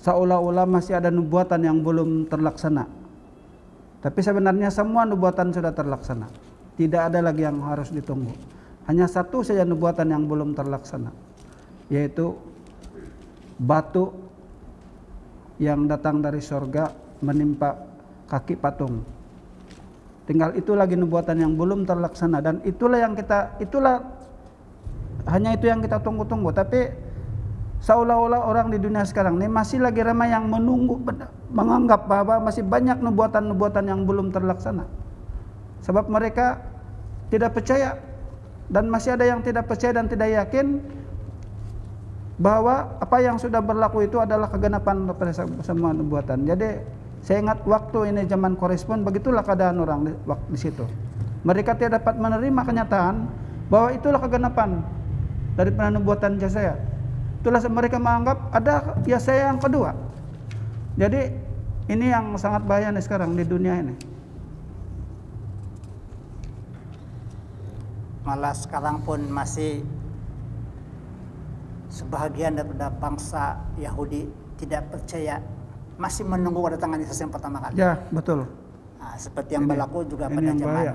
seolah-olah masih ada nubuatan yang belum terlaksana. Tapi sebenarnya semua nubuatan sudah terlaksana. Tidak ada lagi yang harus ditunggu. Hanya satu saja nubuatan yang belum terlaksana, yaitu batu yang datang dari sorga menimpa kaki patung. Tinggal itu lagi nubuatan yang belum terlaksana, dan hanya itu yang kita tunggu-tunggu. Tapi seolah-olah orang di dunia sekarang ini masih lagi ramai yang menunggu, menganggap bahwa masih banyak nubuatan-nubuatan yang belum terlaksana. Sebab mereka tidak percaya, dan masih ada yang tidak percaya dan tidak yakin bahwa apa yang sudah berlaku itu adalah kegenapan daripada semua nubuatan. Jadi saya ingat waktu ini zaman korespon, begitulah keadaan orang di situ. Mereka tidak dapat menerima kenyataan bahwa itulah kegenapan daripada nubuatan Yesaya. Itulah mereka menganggap ada Yesaya yang kedua. Jadi ini yang sangat bahaya nih sekarang di dunia ini. Malah sekarang pun masih sebahagian daripada bangsa Yahudi tidak percaya, masih menunggu kedatangan Yesus yang pertama kali. Ya, betul. Nah, seperti yang berlaku juga pada zaman.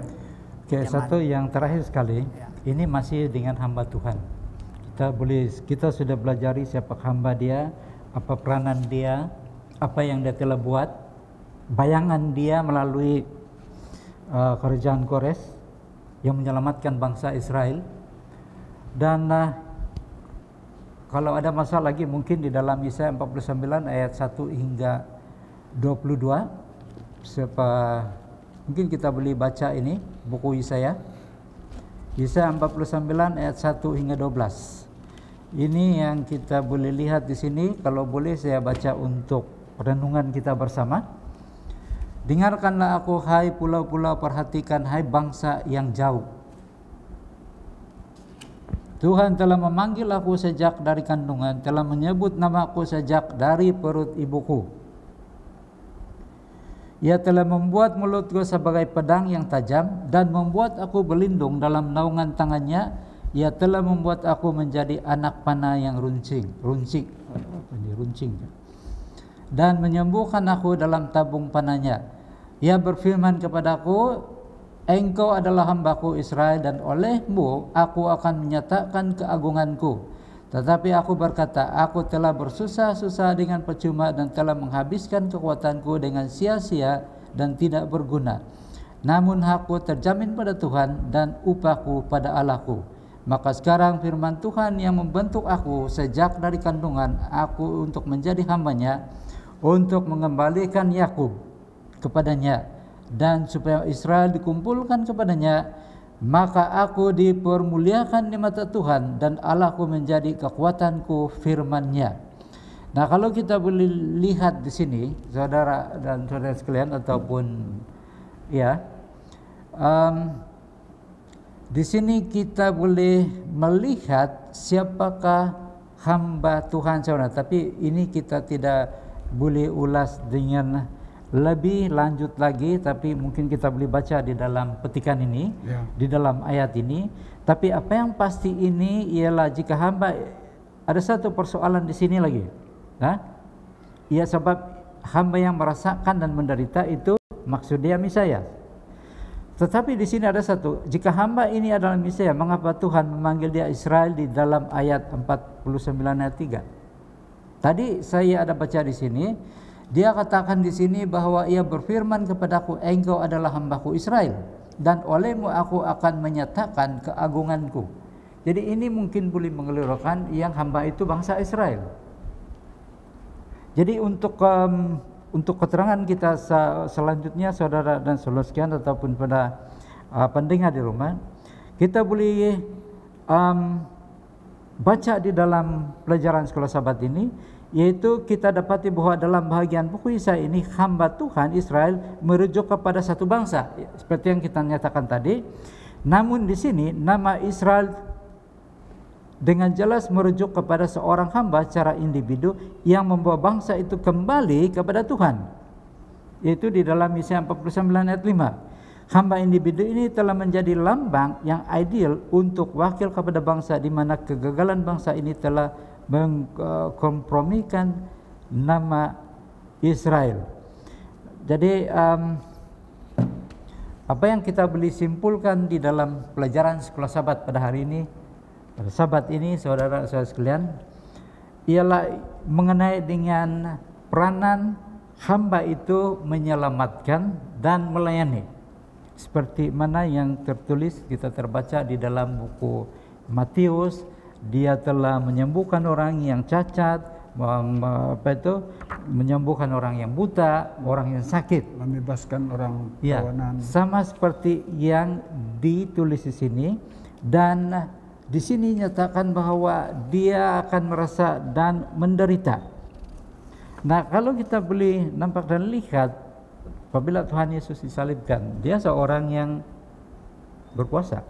Oke, satu yang terakhir sekali, ini masih dengan hamba Tuhan. Kita sudah belajari siapa hamba dia, apa peranan dia, apa yang dia telah buat, bayangan dia melalui kerajaan Kores yang menyelamatkan bangsa Israel. Dan kalau ada masalah lagi mungkin di dalam Yesaya 49 ayat 1 hingga 22, mungkin kita boleh baca ini buku Yesaya 49 ayat 1 hingga 12. Ini yang kita boleh lihat di sini. Kalau boleh saya baca untuk renungan kita bersama. Dengarkanlah aku, hai pulau-pulau, perhatikan hai bangsa yang jauh. Tuhan telah memanggil aku sejak dari kandungan, telah menyebut namaku sejak dari perut ibuku. Ia telah membuat mulutku sebagai pedang yang tajam dan membuat aku berlindung dalam naungan tangannya. Ia telah membuat aku menjadi anak panah yang runcing dan menyembuhkan aku dalam tabung panahnya. Ia berfirman kepadaku, engkau adalah hambaku Israel, dan olehmu aku akan menyatakan keagunganku. Tetapi aku berkata, aku telah bersusah-susah dengan percuma dan telah menghabiskan kekuatanku dengan sia-sia dan tidak berguna. Namun hakku terjamin pada Tuhan dan upahku pada Allahku. Maka sekarang firman Tuhan yang membentuk aku sejak dari kandungan aku untuk menjadi hambanya, untuk mengembalikan Yakub kepadanya dan supaya Israel dikumpulkan kepadanya, maka aku dipermuliakan di mata Tuhan dan Allahku menjadi kekuatanku, firman-Nya. Nah, kalau kita boleh lihat di sini, saudara dan saudara sekalian, ataupun ya, di sini kita boleh melihat siapakah hamba Tuhan, saudara. Tapi ini kita tidak boleh ulas dengan lebih lanjut lagi, tapi mungkin kita boleh baca di dalam petikan ini, di dalam ayat ini. Tapi apa yang pasti ini ialah jika hamba, ada satu persoalan di sini lagi, ya, sebab hamba yang merasakan dan menderita itu maksud dia Mesias. Tetapi di sini ada satu, jika hamba ini adalah Mesias, mengapa Tuhan memanggil dia Israel di dalam ayat 49 ayat 3? Tadi saya ada baca di sini. Dia katakan di sini bahwa ia berfirman kepadaku, engkau adalah hambaku Israel, dan olehmu aku akan menyatakan keagunganku. Jadi ini mungkin boleh mengelirkan yang hamba itu bangsa Israel. Jadi untuk keterangan kita selanjutnya, saudara dan saudara sekalian, ataupun pada pendengar di rumah, kita boleh baca di dalam pelajaran sekolah Sabat ini, yaitu kita dapati bahwa dalam bahagian buku Yesaya ini hamba Tuhan Israel merujuk kepada satu bangsa, seperti yang kita nyatakan tadi. Namun di sini nama Israel dengan jelas merujuk kepada seorang hamba secara individu yang membawa bangsa itu kembali kepada Tuhan, yaitu di dalam Yesaya 49 ayat 5. Hamba individu ini telah menjadi lambang yang ideal untuk wakil kepada bangsa, di mana kegagalan bangsa ini telah mengkompromikan nama Israel. Jadi apa yang kita boleh simpulkan di dalam pelajaran sekolah Sabat pada hari ini, pada Sabat ini, saudara-saudara sekalian, ialah mengenai dengan peranan hamba itu menyelamatkan dan melayani, seperti mana yang tertulis, kita terbaca di dalam buku Matius. Dia telah menyembuhkan orang yang cacat, menyembuhkan orang yang buta, orang yang sakit, membebaskan orang tawanan. Sama seperti yang ditulis di sini. Dan di sini nyatakan bahwa dia akan merasa dan menderita. Nah, kalau kita boleh nampak dan lihat, apabila Tuhan Yesus disalibkan, dia seorang yang berkuasa.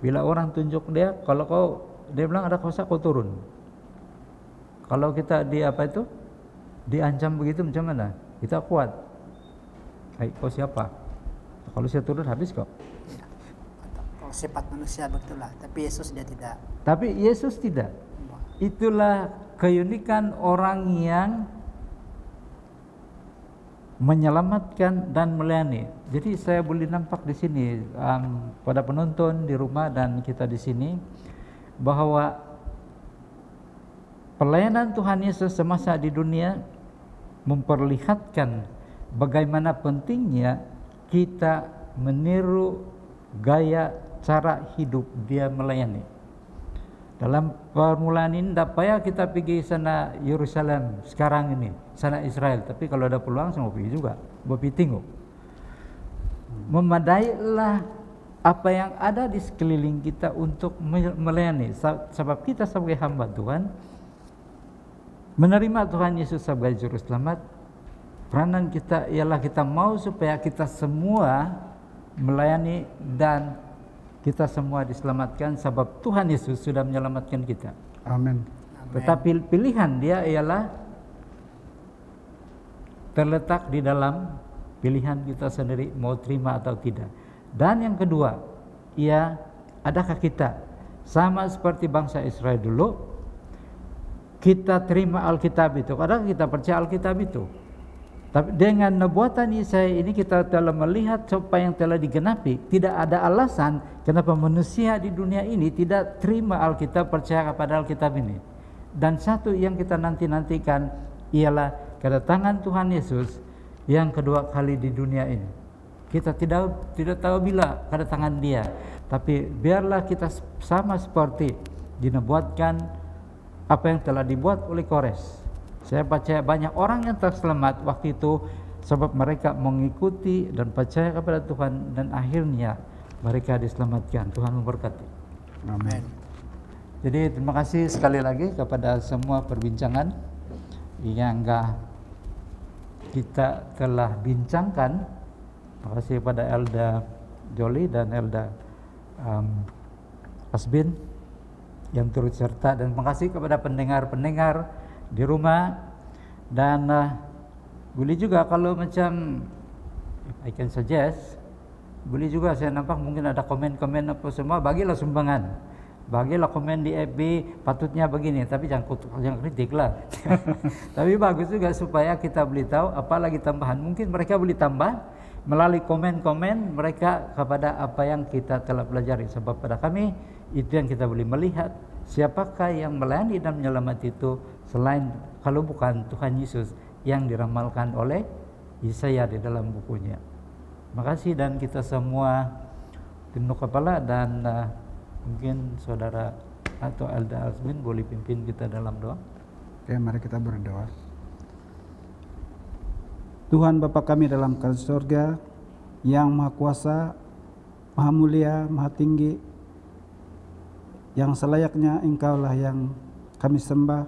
Bila orang tunjuk dia, kalau dia bilang ada kuasa, kau turun. Kalau kita diancam begitu, macam mana? Kita kuat. Hai, kau siapa? Kalau saya turun, habis kau. Kalau sifat manusia betul lah, tapi Yesus dia tidak. Tapi Yesus tidak. Itulah keunikan orang yang menyelamatkan dan melayani. Jadi saya boleh nampak di sini pada penonton di rumah dan kita di sini, bahwa pelayanan Tuhan Yesus semasa di dunia memperlihatkan bagaimana pentingnya kita meniru gaya cara hidup dia melayani. Dalam permulaan ini tidak payah kita pergi sana Yerusalem sekarang ini, sana Israel, tapi kalau ada peluang saya mau pergi juga, mau pergi tengok. Memadailah apa yang ada di sekeliling kita untuk melayani, sebab kita sebagai hamba Tuhan menerima Tuhan Yesus sebagai juru selamat. Peranan kita ialah kita mau supaya kita semua melayani dan kita semua diselamatkan, sebab Tuhan Yesus sudah menyelamatkan kita. Amin. Tetapi pilihan dia ialah terletak di dalam pilihan kita sendiri mau terima atau tidak. Dan yang kedua, adakah kita sama seperti bangsa Israel dulu, kita terima Alkitab itu, adakah kita percaya Alkitab itu? Tapi dengan nubuatan Yesaya ini kita telah melihat apa yang telah digenapi. Tidak ada alasan kenapa manusia di dunia ini tidak terima Alkitab, percaya kepada Alkitab ini. Dan satu yang kita nanti-nantikan ialah kedatangan Tuhan Yesus yang kedua kali di dunia ini. Kita tidak tahu bila kedatangan dia, tapi biarlah kita sama seperti dinubuatkan apa yang telah dibuat oleh Kores. Saya percaya banyak orang yang terselamat waktu itu sebab mereka mengikuti dan percaya kepada Tuhan, dan akhirnya mereka diselamatkan. Tuhan memberkati. Amin. Jadi terima kasih sekali lagi kepada semua perbincangan yang kita telah bincangkan. Terima kasih kepada Elda Joli dan Elda Asbin yang turut serta, dan terima kasih kepada pendengar-pendengar di rumah. Dan boleh juga kalau macam I can suggest, boleh juga saya nampak mungkin ada komen-komen apa semua, bagilah sumbangan, bagilah komen di FB, patutnya begini, tapi jangan kritik lah. Tapi bagus juga supaya kita boleh tahu apalagi tambahan, mungkin mereka boleh tambah melalui komen-komen mereka kepada apa yang kita telah pelajari. Sebab pada kami itu yang kita boleh melihat siapakah yang melayani dan menyelamat itu selain kalau bukan Tuhan Yesus yang diramalkan oleh Yesaya di dalam bukunya. Terima kasih, dan kita semua tunduk kepala, dan mungkin saudara atau Elda Asbin boleh pimpin kita dalam doa. Oke, mari kita berdoa. Tuhan Bapa kami dalam surga, yang Maha Kuasa, Maha Mulia, Maha Tinggi, yang selayaknya Engkaulah yang kami sembah,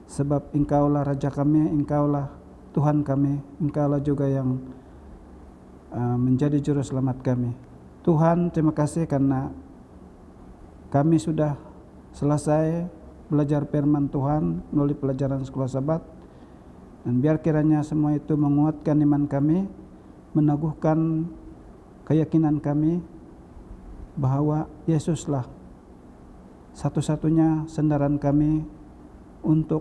sebab Engkaulah Raja kami, Engkaulah Tuhan kami, Engkaulah juga yang menjadi juru selamat kami. Tuhan, terima kasih karena kami sudah selesai belajar firman Tuhan melalui pelajaran sekolah Sabat, dan biar kiranya semua itu menguatkan iman kami, meneguhkan keyakinan kami bahwa Yesuslah satu-satunya sandaran kami untuk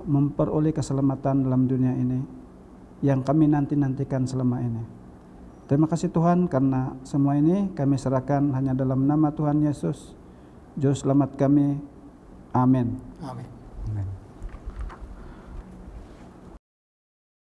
memperoleh keselamatan dalam dunia ini yang kami nantikan selama ini. Terima kasih Tuhan, karena semua ini kami serahkan hanya dalam nama Tuhan Yesus, Juru Selamat kami. Amin. Amin.